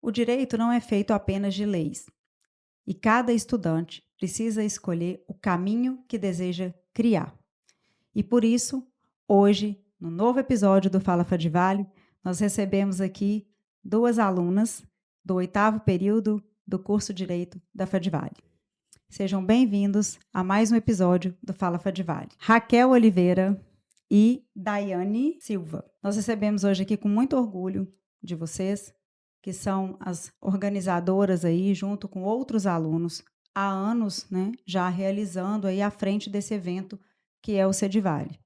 O direito não é feito apenas de leis, e cada estudante precisa escolher o caminho que deseja criar. E por isso, hoje, no novo episódio do Fala Fadivale, nós recebemos aqui duas alunas do 8º período do curso Direito da Fadivale. Sejam bem-vindos a mais um episódio do Fala Fadivale. Raquel Oliveira e Daiane Silva. Nós recebemos hoje aqui com muito orgulho de vocês, que são as organizadoras aí, junto com outros alunos, há anos, né, já realizando aí à frente desse evento, que é o Cedivale.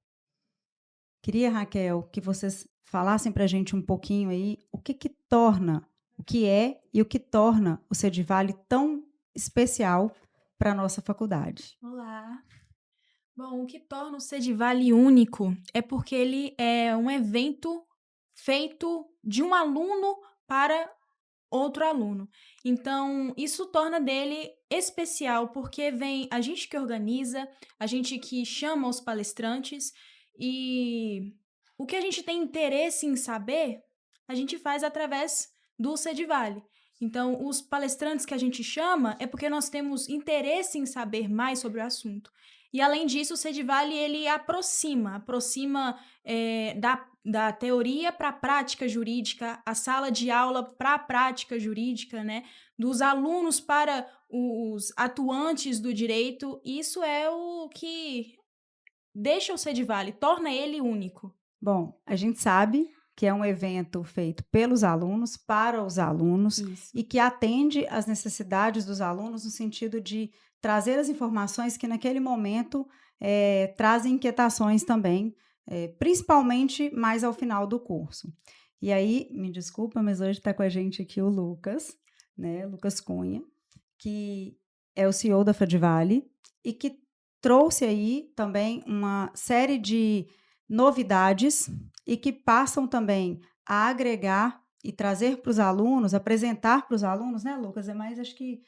Queria, Raquel, que vocês falassem para a gente um pouquinho aí o que torna, o que é e o que torna o Cedivale tão especial para a nossa faculdade. Olá. Bom, o que torna o Cedivale único é porque ele é um evento feito de um aluno para outro aluno. Então, isso torna dele especial, porque vem a gente que organiza, a gente que chama os palestrantes e o que a gente tem interesse em saber, a gente faz através do Cedivale. Então, os palestrantes que a gente chama é porque nós temos interesse em saber mais sobre o assunto. E, além disso, o Cedivale, ele aproxima da teoria para a prática jurídica, a sala de aula para a prática jurídica, né? Dos alunos para os atuantes do direito. Isso é o que deixa o Cedivale, torna ele único. Bom, a gente sabe que é um evento feito pelos alunos, para os alunos, Isso. e que atende às necessidades dos alunos no sentido de trazer as informações que naquele momento trazem inquietações também, principalmente mais ao final do curso. E aí, me desculpa, mas hoje está com a gente aqui o Lucas, né, Lucas Cunha, que é o CEO da Fadivale e que trouxe aí também uma série de novidades e que passam também a agregar e trazer para os alunos, apresentar para os alunos, né, Lucas? É mais, acho que,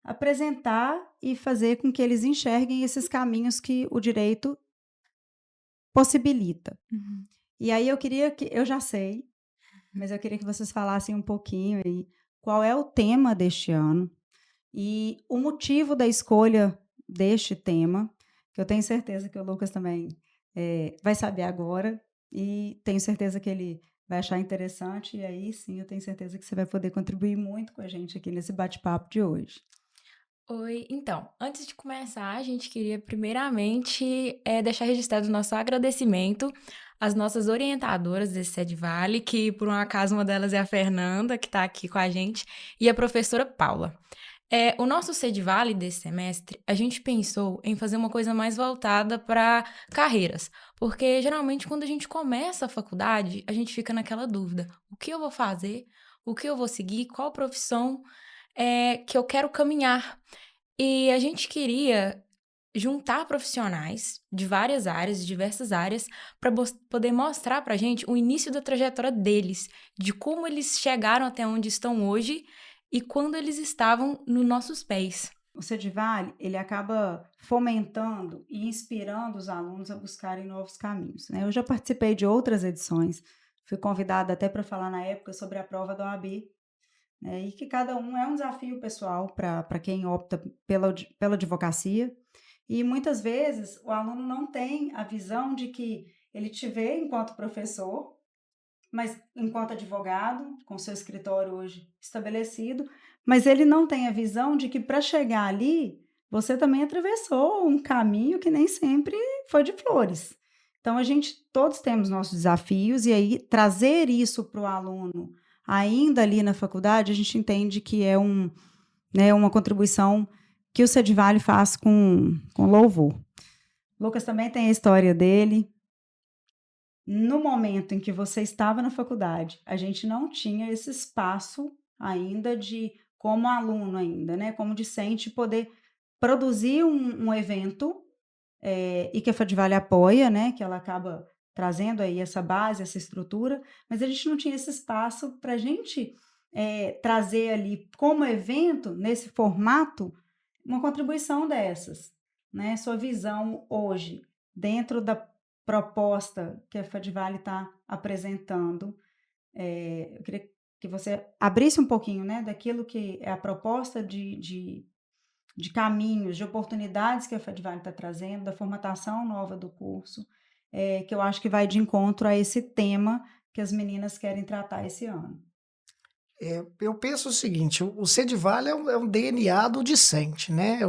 apresentar e fazer com que eles enxerguem esses caminhos que o direito possibilita. Uhum. E aí eu queria que, eu já sei, mas eu queria que vocês falassem um pouquinho aí qual é o tema deste ano e o motivo da escolha deste tema, que eu tenho certeza que o Lucas também vai saber agora, e tenho certeza que ele vai achar interessante, e aí sim eu tenho certeza que você vai poder contribuir muito com a gente aqui nesse bate-papo de hoje. Oi, então, antes de começar, a gente queria primeiramente deixar registrado o nosso agradecimento às nossas orientadoras desse Cedivale, que por um acaso uma delas é a Fernanda, que está aqui com a gente, e a professora Paula. O nosso Cedivale desse semestre, a gente pensou em fazer uma coisa mais voltada para carreiras, porque geralmente quando a gente começa a faculdade, a gente fica naquela dúvida: o que eu vou fazer? O que eu vou seguir? Qual profissão que eu quero caminhar? E a gente queria juntar profissionais de várias áreas, de diversas áreas, para poder mostrar para a gente o início da trajetória deles, de como eles chegaram até onde estão hoje e quando eles estavam nos nossos pés. O Cedivale, ele acaba fomentando e inspirando os alunos a buscarem novos caminhos, né? Eu já participei de outras edições, fui convidada até para falar na época sobre a prova da OAB, e que cada um é um desafio pessoal para quem opta pela advocacia. E muitas vezes o aluno não tem a visão de que ele te vê enquanto professor, mas enquanto advogado, com seu escritório hoje estabelecido, mas ele não tem a visão de que para chegar ali, você também atravessou um caminho que nem sempre foi de flores. Então, todos temos nossos desafios, e aí trazer isso para o aluno ainda ali na faculdade, a gente entende que é uma contribuição que o Cedivale faz com louvor. Lucas também tem a história dele. No momento em que você estava na faculdade, a gente não tinha esse espaço ainda de, como aluno ainda, né, como discente, poder produzir um evento, e que a Fadivale apoia, né, que ela acaba trazendo aí essa base, essa estrutura, mas a gente não tinha esse espaço para a gente trazer ali como evento, nesse formato, uma contribuição dessas, né? Sua visão hoje, dentro da proposta que a Fadivale está apresentando. Eu queria que você abrisse um pouquinho, né, daquilo que é a proposta de caminhos, de oportunidades que a Fedvale está trazendo, da formatação nova do curso, que eu acho que vai de encontro a esse tema que as meninas querem tratar esse ano. Eu penso o seguinte, o Sedival é um DNA do discente, né?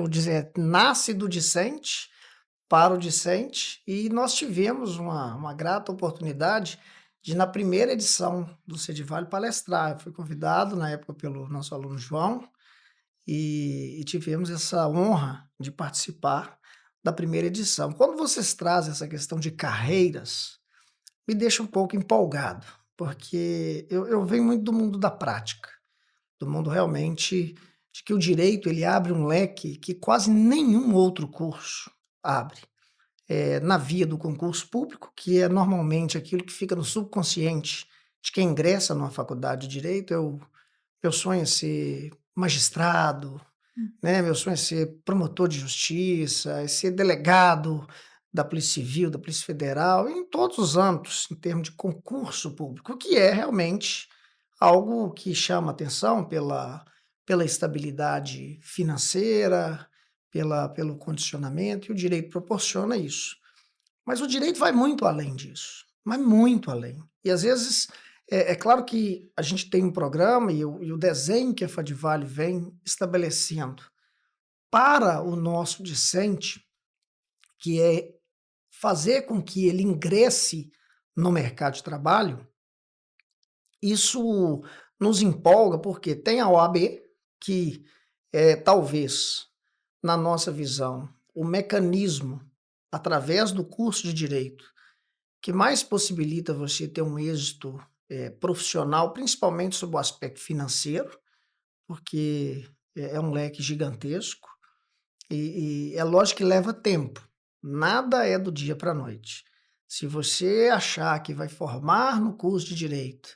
Nasce do discente para o discente, e nós tivemos uma grata oportunidade de, na primeira edição do Sedival, palestrar. Eu fui convidado, na época, pelo nosso aluno João, e tivemos essa honra de participar da primeira edição. Quando vocês trazem essa questão de carreiras, me deixa um pouco empolgado, porque eu venho muito do mundo da prática, do mundo realmente de que o direito ele abre um leque que quase nenhum outro curso abre. Na via do concurso público, que é normalmente aquilo que fica no subconsciente de quem ingressa numa faculdade de direito. Meu sonho é ser magistrado, né? Meu sonho é ser promotor de justiça, é ser delegado da Polícia Civil, da Polícia Federal, em todos os âmbitos, em termos de concurso público, que é realmente algo que chama atenção pela estabilidade financeira, pelo condicionamento, e o direito proporciona isso. Mas o direito vai muito além disso, mas muito além. E às vezes, é claro que a gente tem um programa e o desenho que a Fadivale vem estabelecendo para o nosso discente, que é fazer com que ele ingresse no mercado de trabalho. Isso nos empolga porque tem a OAB, que é talvez, na nossa visão, o mecanismo, através do curso de direito, que mais possibilita você ter um êxito profissional, principalmente sob o aspecto financeiro, porque é um leque gigantesco, e é lógico que leva tempo. Nada é do dia para a noite. Se você achar que vai formar no curso de direito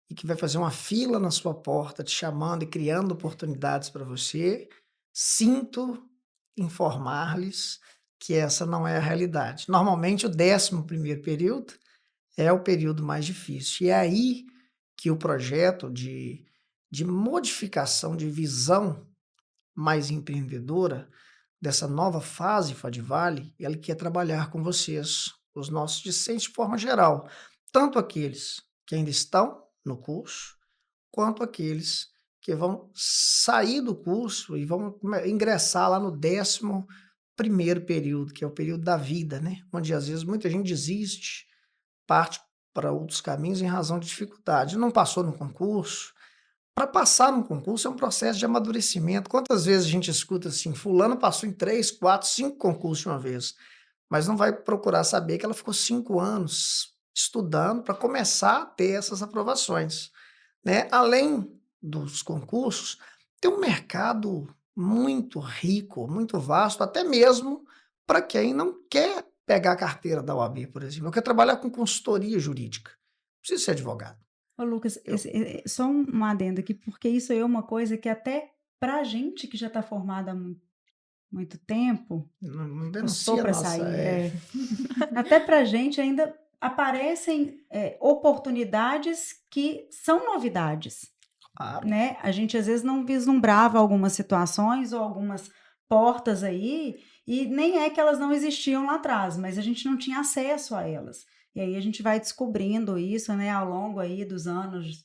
e que vai fazer uma fila na sua porta te chamando e criando oportunidades para você, sinto informar-lhes que essa não é a realidade. Normalmente o 11º período é o período mais difícil. E é aí que o projeto de modificação de visão mais empreendedora dessa nova fase Fadivale, ele quer trabalhar com vocês, os nossos discentes de forma geral, tanto aqueles que ainda estão no curso, quanto aqueles que vão sair do curso e vão ingressar lá no 11º período, que é o período da vida, né? Onde às vezes muita gente desiste, parte para outros caminhos em razão de dificuldade. Não passou no concurso. Para passar no concurso é um processo de amadurecimento. Quantas vezes a gente escuta assim, fulano passou em 3, 4, 5 concursos de uma vez, mas não vai procurar saber que ela ficou 5 anos estudando para começar a ter essas aprovações, né? Além dos concursos, tem um mercado muito rico, muito vasto, até mesmo para quem não quer pegar a carteira da OAB, por exemplo. Eu quero trabalhar com consultoria jurídica, não preciso ser advogado. Ô Lucas, Eu só um adendo aqui, porque isso aí é uma coisa que até para a gente que já está formada há muito tempo, não custou denuncia a para nossa... sair, até para a gente ainda aparecem oportunidades que são novidades, Claro. né? A gente às vezes não vislumbrava algumas situações ou algumas portas aí, e nem é que elas não existiam lá atrás, mas a gente não tinha acesso a elas. E aí a gente vai descobrindo isso, né, ao longo aí dos anos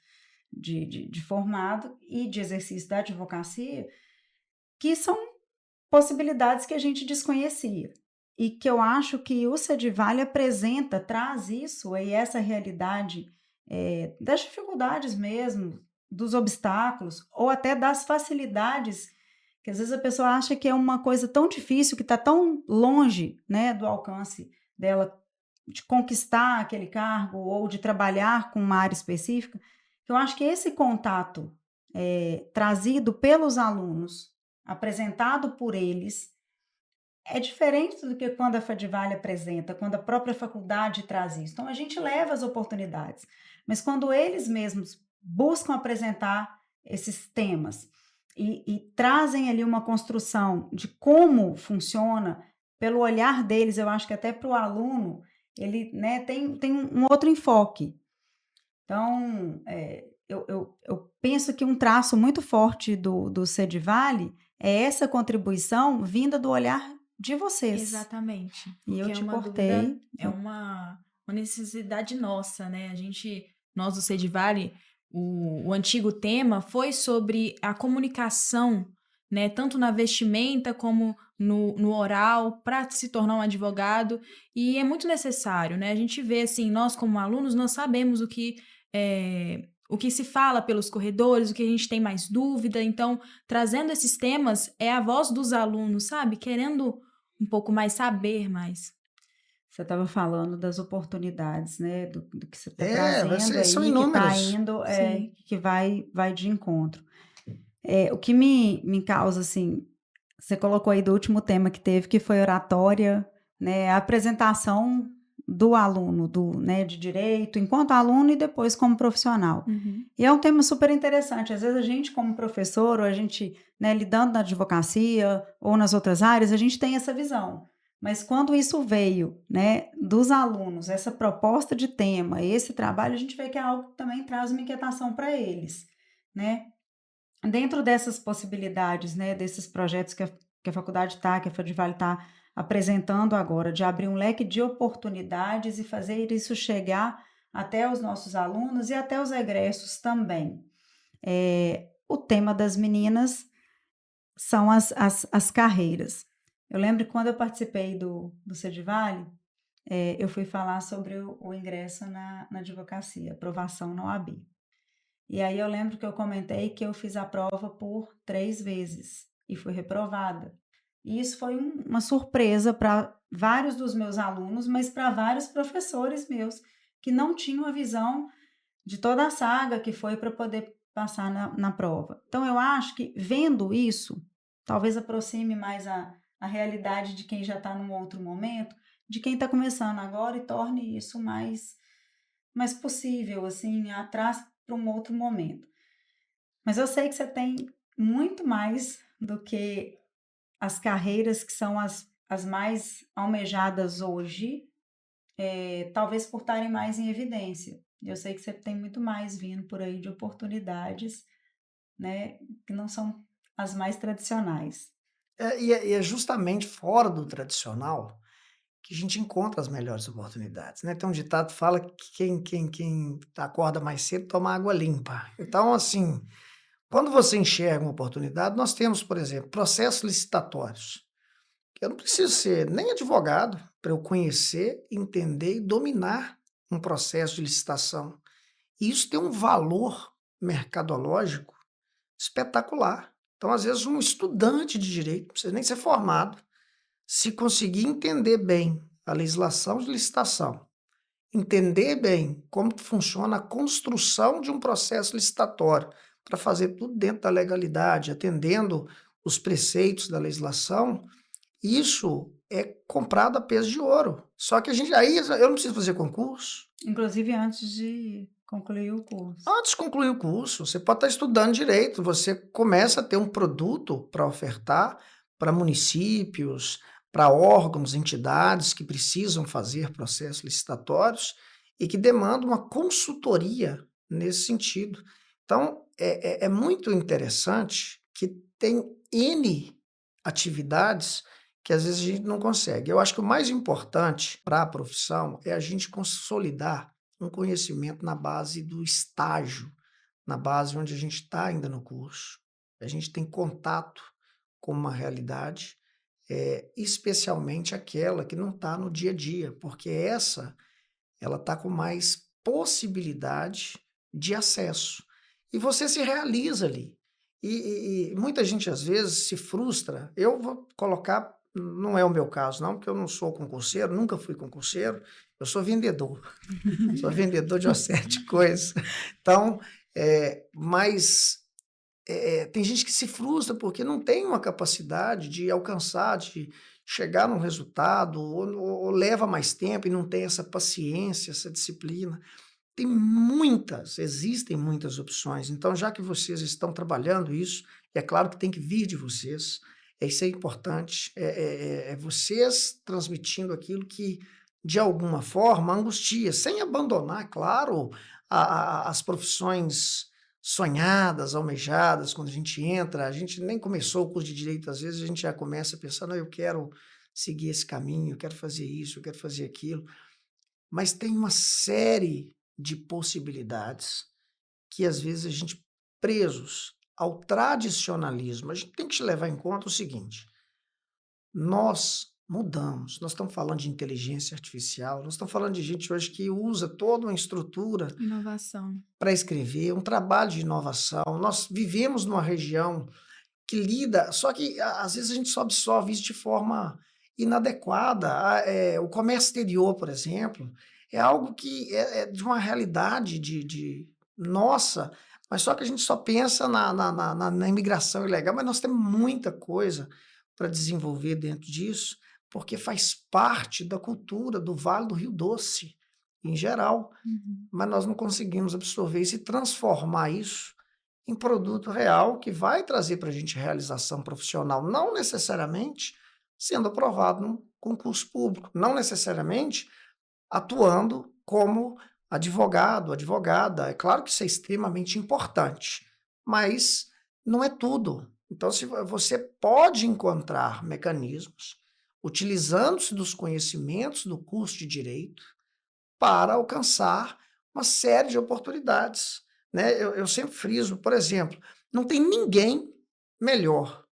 de formado e de exercício da advocacia, que são possibilidades que a gente desconhecia. E que eu acho que o Sedival apresenta, traz isso e essa realidade das dificuldades mesmo, dos obstáculos, ou até das facilidades, que às vezes a pessoa acha que é uma coisa tão difícil, que está tão longe, né, do alcance dela de conquistar aquele cargo ou de trabalhar com uma área específica, que eu acho que esse contato trazido pelos alunos, apresentado por eles, é diferente do que quando a Fadivale apresenta, quando a própria faculdade traz isso. Então, a gente leva as oportunidades, mas quando eles mesmos buscam apresentar esses temas e trazem ali uma construção de como funciona, pelo olhar deles, eu acho que até para o aluno, ele, né, tem um outro enfoque. Então, eu penso que um traço muito forte do Sedivale é essa contribuição vinda do olhar de vocês. Exatamente. E eu Porque te é uma cortei. dúvida, é uma necessidade nossa, né? Nós do Sedivale, o antigo tema foi sobre a comunicação, né? Tanto na vestimenta como no oral, para se tornar um advogado. E é muito necessário, né? A gente vê, assim, nós como alunos, nós sabemos o que se fala pelos corredores, o que a gente tem mais dúvida. Então, trazendo esses temas, é a voz dos alunos, sabe? Querendo um pouco mais, saber mais. Você estava falando das oportunidades, né? Do que você está trazendo São aí, que está inúmeras. indo, Sim. que vai de encontro. O que me causa, assim, você colocou aí do último tema que teve, que foi oratória, né? A apresentação do aluno, né, de direito, enquanto aluno e depois como profissional. Uhum. E é um tema super interessante. Às vezes a gente, como professor, ou a gente, né, lidando na advocacia ou nas outras áreas, a gente tem essa visão. Mas quando isso veio, né, dos alunos, essa proposta de tema, esse trabalho, a gente vê que é algo que também traz uma inquietação para eles, né? Dentro dessas possibilidades, né, desses projetos que a faculdade está, que a Fedivale está apresentando agora, de abrir um leque de oportunidades e fazer isso chegar até os nossos alunos e até os egressos também. O tema das meninas são as carreiras. Eu lembro que quando eu participei do Sedivale, eu fui falar sobre o ingresso na advocacia, aprovação na OAB. E aí eu lembro que eu comentei que eu fiz a prova por 3 vezes e fui reprovada. E isso foi uma surpresa para vários dos meus alunos, mas para vários professores meus que não tinham a visão de toda a saga que foi para poder passar na prova. Então eu acho que vendo isso, talvez aproxime mais a realidade de quem já está num outro momento, de quem está começando agora e torne isso mais possível, assim, atrás para um outro momento. Mas eu sei que você tem muito mais do que as carreiras que são as mais almejadas hoje, talvez por estarem mais em evidência. Eu sei que você tem muito mais vindo por aí de oportunidades, né, que não são as mais tradicionais. E é justamente fora do tradicional que a gente encontra as melhores oportunidades, né? Tem um ditado que fala que quem acorda mais cedo toma água limpa. Então, assim, quando você enxerga uma oportunidade, nós temos, por exemplo, processos licitatórios. Eu não preciso ser nem advogado para eu conhecer, entender e dominar um processo de licitação. E isso tem um valor mercadológico espetacular. Então, às vezes, um estudante de direito, não precisa nem ser formado, se conseguir entender bem a legislação de licitação, entender bem como funciona a construção de um processo licitatório, para fazer tudo dentro da legalidade, atendendo os preceitos da legislação, isso é comprado a peso de ouro. Só que aí eu não preciso fazer concurso. Inclusive antes de concluir o curso. Antes de concluir o curso, você pode estar estudando direito, você começa a ter um produto para ofertar para municípios, para órgãos, entidades que precisam fazer processos licitatórios e que demandam uma consultoria nesse sentido. Então, é muito interessante que tem N atividades que às vezes a gente não consegue. Eu acho que o mais importante para a profissão é a gente consolidar um conhecimento na base do estágio, na base onde a gente está ainda no curso. A gente tem contato com uma realidade, especialmente aquela que não está no dia a dia, porque ela está com mais possibilidade de acesso. E você se realiza ali. E muita gente, às vezes, se frustra. Eu vou colocar, não é o meu caso, não, porque eu não sou concurseiro, nunca fui concurseiro, eu sou vendedor. Sou vendedor de uma série de coisas. Então, mas tem gente que se frustra porque não tem uma capacidade de alcançar, de chegar num resultado, ou leva mais tempo e não tem essa paciência, essa disciplina. Existem muitas opções. Então, já que vocês estão trabalhando isso, é claro que tem que vir de vocês, isso é importante, vocês transmitindo aquilo que, de alguma forma, angustia, sem abandonar, claro, as profissões sonhadas, almejadas, quando a gente entra, a gente nem começou o curso de Direito, às vezes a gente já começa pensando, eu quero seguir esse caminho, eu quero fazer isso, eu quero fazer aquilo, mas tem uma série de possibilidades que às vezes a gente, presos ao tradicionalismo, a gente tem que te levar em conta o seguinte, nós mudamos, nós estamos falando de inteligência artificial, nós estamos falando de gente hoje que usa toda uma estrutura Inovação. para escrever, um trabalho de inovação. Nós vivemos numa região que lida, só que às vezes a gente só absorve isso de forma inadequada. O comércio exterior, por exemplo, é algo que é de uma realidade de nossa, mas só que a gente só pensa na imigração ilegal, mas nós temos muita coisa para desenvolver dentro disso, porque faz parte da cultura do Vale do Rio Doce, em geral. Mas nós não conseguimos absorver isso e transformar isso em produto real que vai trazer para a gente realização profissional, não necessariamente sendo aprovado num concurso público, não necessariamente atuando como advogado, advogada. É claro que isso é extremamente importante, mas não é tudo. Então, se você pode encontrar mecanismos, utilizando-se dos conhecimentos do curso de Direito, para alcançar uma série de oportunidades, né? Eu sempre friso, por exemplo, não tem ninguém melhor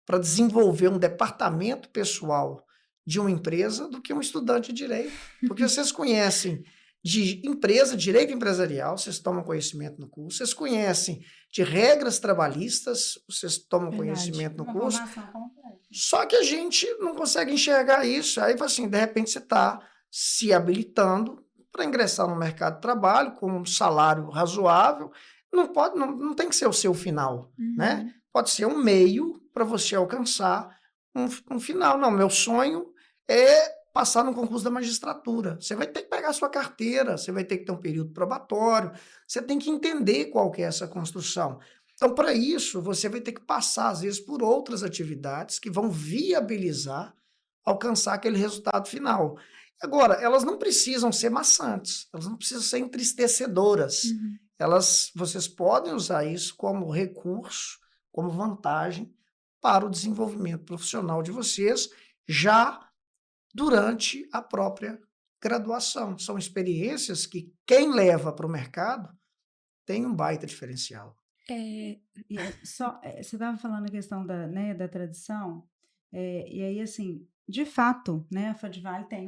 para desenvolver um departamento pessoal de uma empresa do que um estudante de direito, porque vocês conhecem de empresa, direito empresarial, vocês tomam conhecimento no curso, vocês conhecem de regras trabalhistas, vocês tomam conhecimento no Uma curso, formação completa. só que a gente não consegue enxergar isso, aí assim, de repente você está se habilitando para ingressar no mercado de trabalho com um salário razoável, não tem que ser o seu final, né? Pode ser um meio para você alcançar um final. Não, meu sonho é passar no concurso da magistratura. Você vai ter que pegar a sua carteira, você vai ter que ter um período probatório, você tem que entender qual que é essa construção. Então, para isso, você vai ter que passar, às vezes, por outras atividades que vão viabilizar alcançar aquele resultado final. Agora, elas não precisam ser maçantes, elas não precisam ser entristecedoras. Vocês podem usar isso como recurso, como vantagem para o desenvolvimento profissional de vocês já durante a própria graduação. São experiências que quem leva para o mercado tem um baita diferencial. Você estava falando a questão da tradição, e aí, assim, de fato, né, a Fadivale tem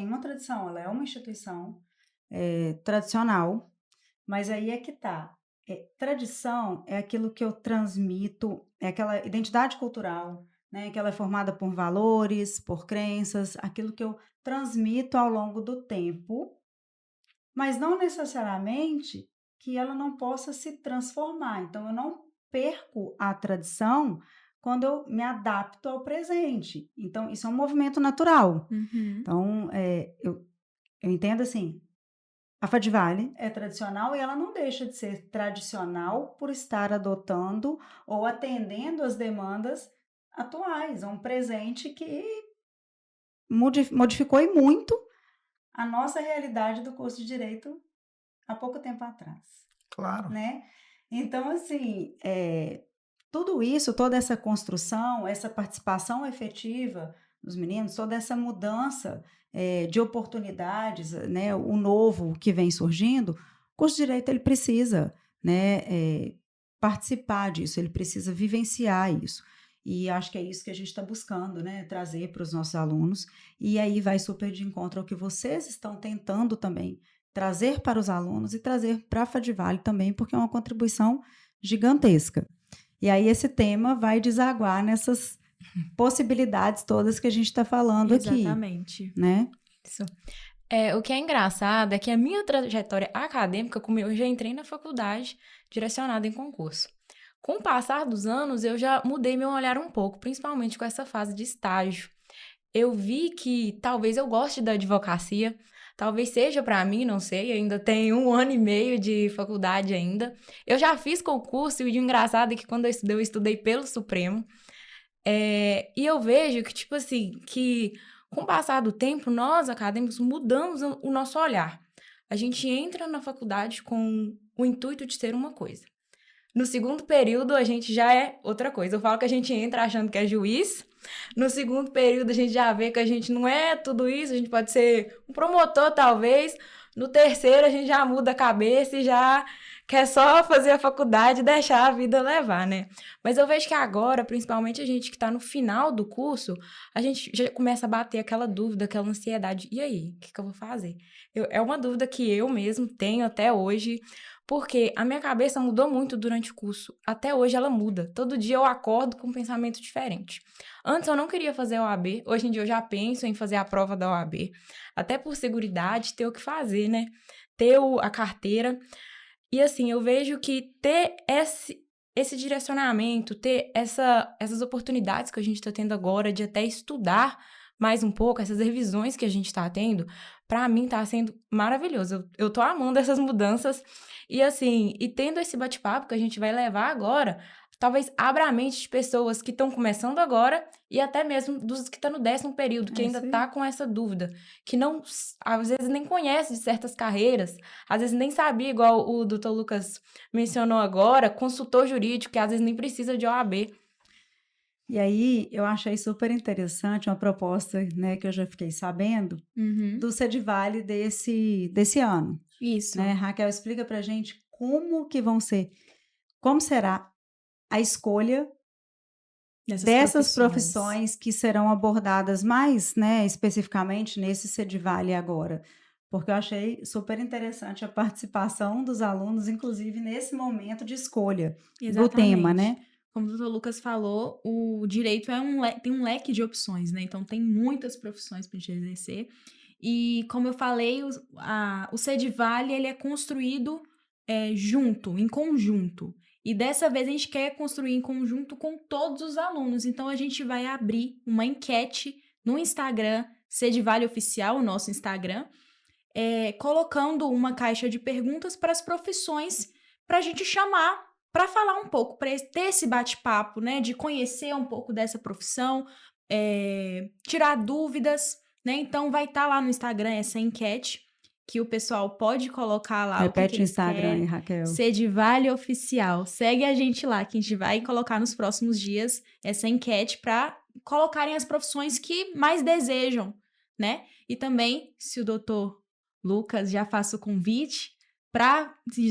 uma tradição, ela é uma instituição tradicional, mas aí é que tá. Tradição é aquilo que eu transmito, é aquela identidade cultural, né, que ela é formada por valores, por crenças, aquilo que eu transmito ao longo do tempo, mas não necessariamente que ela não possa se transformar. Então, eu não perco a tradição quando eu me adapto ao presente. Então, isso é um movimento natural. Então, eu entendo assim, a Fadivale é tradicional e ela não deixa de ser tradicional por estar adotando ou atendendo às demandas atuais. É um presente que modificou e muito a nossa realidade do curso de Direito há pouco tempo atrás, Claro. né? Então, assim, tudo isso, toda essa construção, essa participação efetiva dos meninos, toda essa mudança de oportunidades, né, o novo que vem surgindo, o curso de Direito ele precisa, né, participar disso, ele precisa vivenciar isso. E acho que é isso que a gente está buscando, né, trazer para os nossos alunos. E aí vai super de encontro ao que vocês estão tentando também trazer para os alunos e trazer para a Fadivale também, porque é uma contribuição gigantesca. E aí esse tema vai desaguar nessas possibilidades todas que a gente está falando aqui. Exatamente. Né? Isso. O que é engraçado é que a minha trajetória acadêmica, como eu já entrei na faculdade direcionada em concurso. Com o passar dos anos, eu já mudei meu olhar um pouco, principalmente com essa fase de estágio. Eu vi que talvez eu goste da advocacia, talvez seja para mim, não sei, ainda tenho 1 ano e meio de faculdade ainda. Eu já fiz concurso e o engraçado é que quando eu estudei pelo Supremo. E eu vejo que, tipo assim, que com o passar do tempo, nós acadêmicos mudamos o nosso olhar. A gente entra na faculdade com o intuito de ser uma coisa. No segundo período, a gente já é outra coisa. Eu falo que a gente entra achando que é juiz. No segundo período, a gente já vê que a gente não é tudo isso. A gente pode ser um promotor, talvez. No terceiro, a gente já muda a cabeça e já quer só fazer a faculdade e deixar a vida levar, né? Mas eu vejo que agora, principalmente a gente que está no final do curso, a gente já começa a bater aquela dúvida, aquela ansiedade. E aí, o que eu vou fazer? É uma dúvida que eu mesmo tenho até hoje, porque a minha cabeça mudou muito durante o curso. Até hoje ela muda. Todo dia eu acordo com um pensamento diferente. Antes eu não queria fazer a OAB, hoje em dia eu já penso em fazer a prova da OAB. Até por seguridade, ter o que fazer, né? Ter a carteira. E assim, eu vejo que ter esse direcionamento, ter essas oportunidades que a gente está tendo agora de até estudar mais um pouco, essas revisões que a gente está tendo, para mim tá sendo maravilhoso. Eu tô amando essas mudanças. E assim, e tendo esse bate-papo que a gente vai levar agora, talvez abra a mente de pessoas que estão começando agora e até mesmo dos que estão no 10º período, que ainda tá com essa dúvida, que não, às vezes nem conhece de certas carreiras, às vezes nem sabia, igual o doutor Lucas mencionou agora, consultor jurídico, que às vezes nem precisa de OAB. E aí, eu achei super interessante uma proposta, né, que eu já fiquei sabendo, do Cedivale desse ano. Isso. Né? Raquel, explica pra gente como será a escolha dessas profissões que serão abordadas mais, né, especificamente nesse Cedivale agora. Porque eu achei super interessante a participação dos alunos, inclusive nesse momento de escolha do tema, né? Como o doutor Lucas falou, o direito tem um leque de opções, né? Então, tem muitas profissões para a gente exercer. E, como eu falei, o Cedivale, ele é construído em conjunto. E dessa vez a gente quer construir em conjunto com todos os alunos. Então, a gente vai abrir uma enquete no Instagram, Cedivale Oficial, o nosso Instagram, colocando uma caixa de perguntas para as profissões, para a gente chamar, para falar um pouco, para ter esse bate-papo, né, de conhecer um pouco dessa profissão, tirar dúvidas, né? Então vai estar lá no Instagram essa enquete que o pessoal pode colocar lá. Repete o Instagram aí, Raquel. Cedivale Oficial. Segue a gente lá, que a gente vai colocar nos próximos dias essa enquete para colocarem as profissões que mais desejam, né? E também, se o doutor Lucas já faça o convite,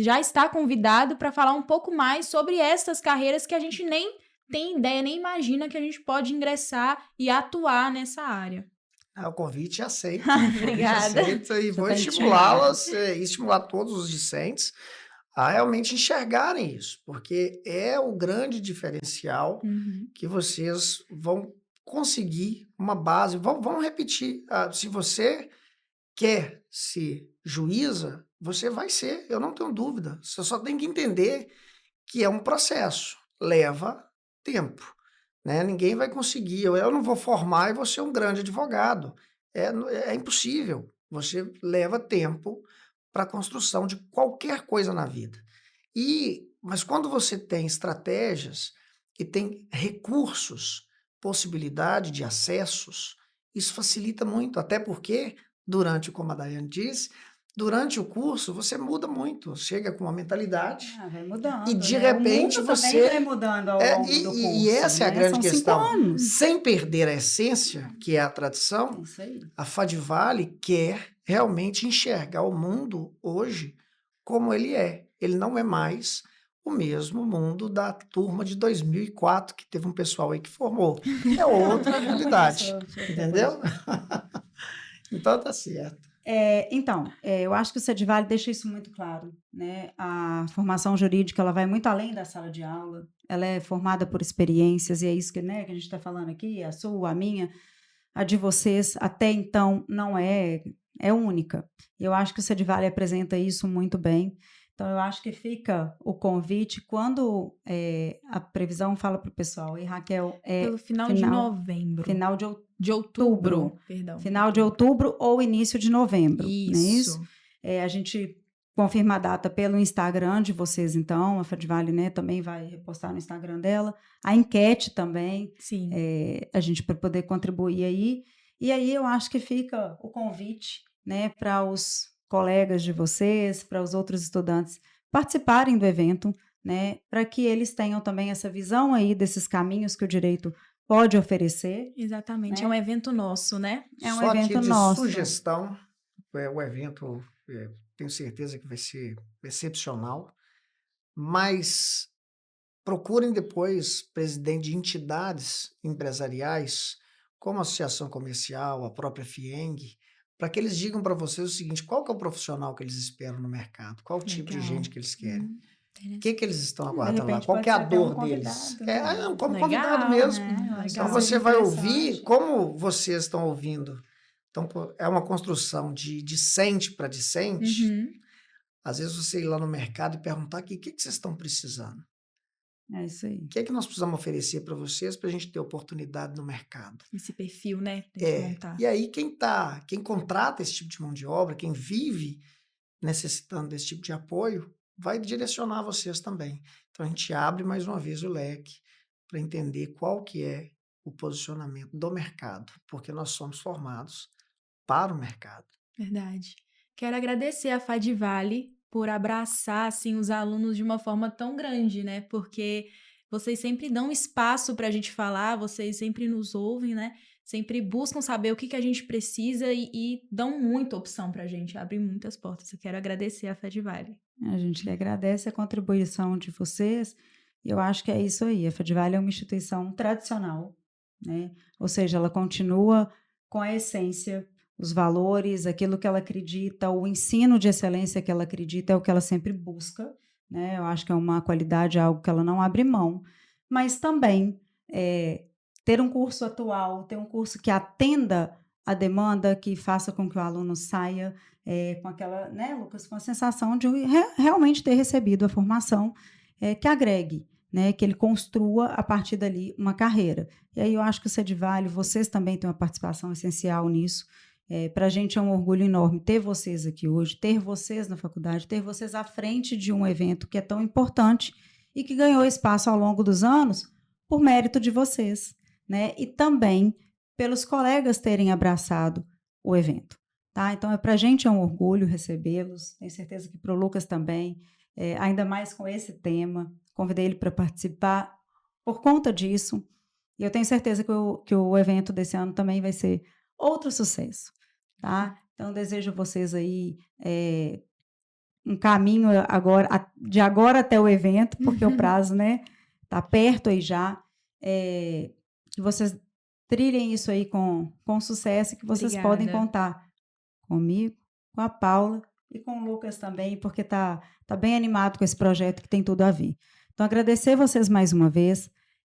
já está convidado para falar um pouco mais sobre essas carreiras que a gente nem tem ideia, nem imagina que a gente pode ingressar e atuar nessa área. O convite aceito. Obrigada. E vou estimulá-las e estimular todos os discentes a realmente enxergarem isso, porque é o grande diferencial que vocês vão conseguir uma base. Vamos repetir. Se você quer ser juíza, você vai ser, eu não tenho dúvida. Você só tem que entender que é um processo, leva tempo. Né? Ninguém vai conseguir, eu não vou formar e vou ser um grande advogado. É impossível. Você leva tempo para a construção de qualquer coisa na vida. Mas quando você tem estratégias e tem recursos, possibilidade de acessos, isso facilita muito, até porque, como a Daiane disse, durante o curso, você muda muito, chega com uma mentalidade. Vai mudando. E de repente você vai mudando ao longo do curso. E essa é a grande questão. 5 anos. Sem perder a essência, que é a tradição, a Fadivale quer realmente enxergar o mundo hoje como ele é. Ele não é mais o mesmo mundo da turma de 2004, que teve um pessoal aí que formou. É outra realidade. Entendeu? Então tá certo. Eu acho que o Cedivale deixa isso muito claro, né? A formação jurídica, ela vai muito além da sala de aula, ela é formada por experiências, e é isso que, né, que a gente está falando aqui, a sua, a minha, a de vocês, até então, não é única. Eu acho que o Cedivale apresenta isso muito bem. Então, eu acho que fica o convite quando a previsão fala para o pessoal, e Raquel, pelo final de novembro. Final de outubro. Perdão. Final de outubro ou início de novembro. Isso. Não é isso? A gente confirma a data pelo Instagram de vocês, então. A Fadivale, né, também vai repostar no Instagram dela. A enquete também. Sim. A gente para poder contribuir aí. E aí eu acho que fica o convite, né, para os colegas de vocês, para os outros estudantes participarem do evento, né, para que eles tenham também essa visão aí desses caminhos que o direito pode oferecer. Exatamente, Né? é um evento nosso, né? É um Só evento título de nosso. sugestão, o evento, tenho certeza que vai ser excepcional, mas procurem depois presidente de entidades empresariais, como a Associação Comercial, a própria FIENG, para que eles digam para vocês o seguinte: qual que é o profissional que eles esperam no mercado, qual o tipo de Legal. gente que eles querem, o Interessante. que eles estão De aguardando lá, repente qual pode que é a ser até um dor deles. convidado, né? Como Legal, convidado mesmo. Eu acho que Então legal. você seria vai ouvir interessante. como vocês estão ouvindo. Então é uma construção de discente para discente. Uhum. Às vezes você ir lá no mercado e perguntar aqui, o que vocês estão precisando? É isso aí. O que é que nós precisamos oferecer para vocês para a gente ter oportunidade no mercado? Esse perfil, né? Tem que montar. E aí quem contrata esse tipo de mão de obra, quem vive necessitando desse tipo de apoio, vai direcionar vocês também. Então a gente abre mais uma vez o leque para entender qual que é o posicionamento do mercado, porque nós somos formados para o mercado. Verdade. Quero agradecer a Fadivale por abraçar assim os alunos de uma forma tão grande, né? Porque vocês sempre dão espaço para a gente falar, vocês sempre nos ouvem, né? Sempre buscam saber o que a gente precisa e dão muita opção para a gente, abrem muitas portas. Eu quero agradecer a Fadivale. A gente que agradece a contribuição de vocês. Eu acho que é isso aí. A Fadivale é uma instituição tradicional, né? Ou seja, ela continua com a essência, os valores, aquilo que ela acredita, o ensino de excelência que ela acredita é o que ela sempre busca, né? Eu acho que é uma qualidade, algo que ela não abre mão. Mas também ter um curso atual, ter um curso que atenda a demanda, que faça com que o aluno saia com aquela, né, Lucas, com a sensação de realmente ter recebido a formação que agregue, né, que ele construa a partir dali uma carreira. E aí eu acho que o Cedivale, vocês também têm uma participação essencial nisso. Para a gente é um orgulho enorme ter vocês aqui hoje, ter vocês na faculdade, ter vocês à frente de um evento que é tão importante e que ganhou espaço ao longo dos anos por mérito de vocês, né? E também pelos colegas terem abraçado o evento. Tá? Então, para a gente é um orgulho recebê-los, tenho certeza que para o Lucas também, ainda mais com esse tema. Convidei ele para participar por conta disso, e eu tenho certeza que o evento desse ano também vai ser outro sucesso. Tá? Então, desejo a vocês aí um caminho de agora até o evento, porque o prazo, né, está perto aí já, que vocês trilhem isso aí com sucesso, que vocês podem contar comigo, com a Paula e com o Lucas também, porque tá bem animado com esse projeto que tem tudo a ver. Então, agradecer vocês mais uma vez,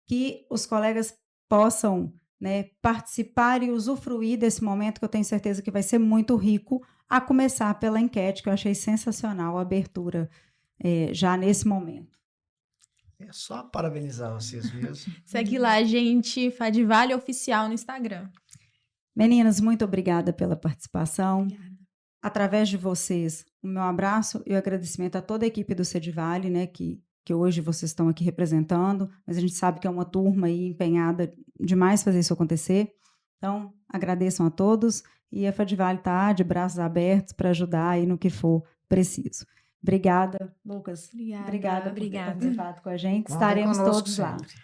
que os colegas possam, né, participar e usufruir desse momento que eu tenho certeza que vai ser muito rico, a começar pela enquete, que eu achei sensacional a abertura já nesse momento. É só parabenizar vocês mesmo. Segue lá, gente, Fadivale Oficial no Instagram. Meninas, muito obrigada pela participação. Obrigada. Através de vocês, o meu abraço e o agradecimento a toda a equipe do Cedivale, né, que hoje vocês estão aqui representando, mas a gente sabe que é uma turma aí empenhada demais fazer isso acontecer. Então, agradeçam a todos e a Fadivale está de braços abertos para ajudar aí no que for preciso. Obrigada, Lucas. Obrigada por ter participado com a gente. Contem Estaremos conosco todos lá. sempre.